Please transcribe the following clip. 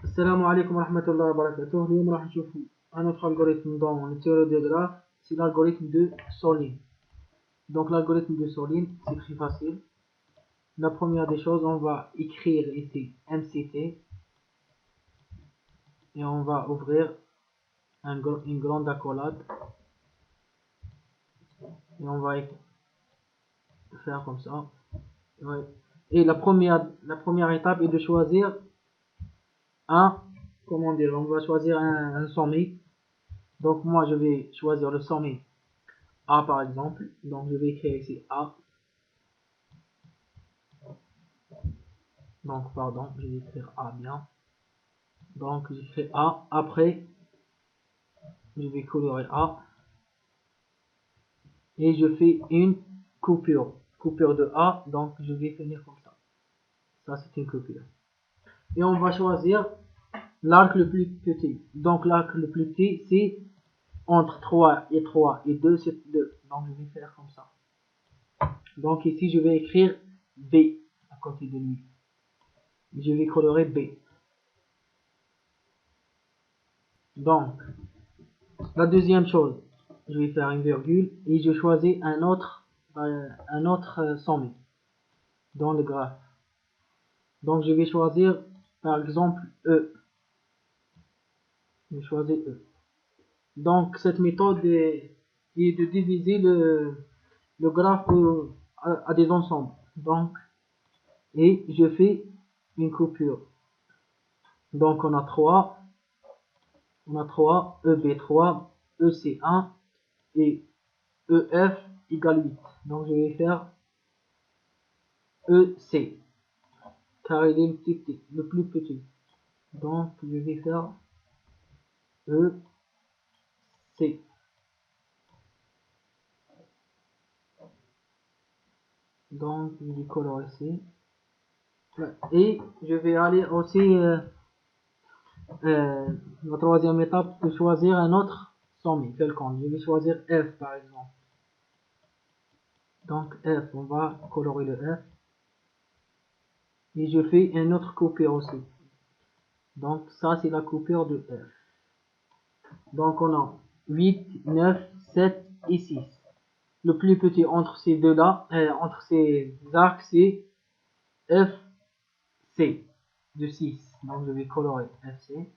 Assalamu alaikum wa rahmatullahi wa barakatuh. اليوم راح نشوف un autre algorithme dans le théorie des graphes, c'est l'algorithme de Soline. Donc l'algorithme de Soline, c'est très facile. La première des choses, on va écrire ici MCT et on va ouvrir une grande accolade et on va faire comme ça. Ouais. Et la première étape est de choisir on va choisir un sommet. Donc moi je vais choisir le sommet A par exemple. Donc je vais écrire ici A. Donc pardon, je vais écrire A bien. Donc j'écris A. Après je vais colorer A. Et je fais une coupure. Coupure de A. Donc je vais finir comme ça. Ça c'est une coupure. Et on va choisir l'arc le plus petit. Donc l'arc le plus petit c'est entre 3 et 2, c'est 2. Donc je vais faire comme ça. Donc ici je vais écrire B à côté de lui. Je vais colorer B. Donc la deuxième chose, je vais faire une virgule et je choisis un autre sommet dans le graphe. Donc je vais choisir par exemple E. Je choisis E. Donc cette méthode est de diviser le graphe à des ensembles. Donc et je fais une coupure. Donc on a 3, EB3, EC1 et EF égale 8. Donc je vais faire EC car il est le plus petit. Donc je vais faire EC. Donc je vais colorer ici. Et je vais aller aussi la troisième étape de choisir un autre sommet quelconque. Je vais choisir F par exemple. Donc F, on va colorer le F. Et je fais une autre coupure aussi. Donc ça c'est la coupure de F. Donc on a 8, 9, 7 et 6. Le plus petit entre ces deux là, entre ces arcs, c'est FC de 6. Donc je vais colorer FC.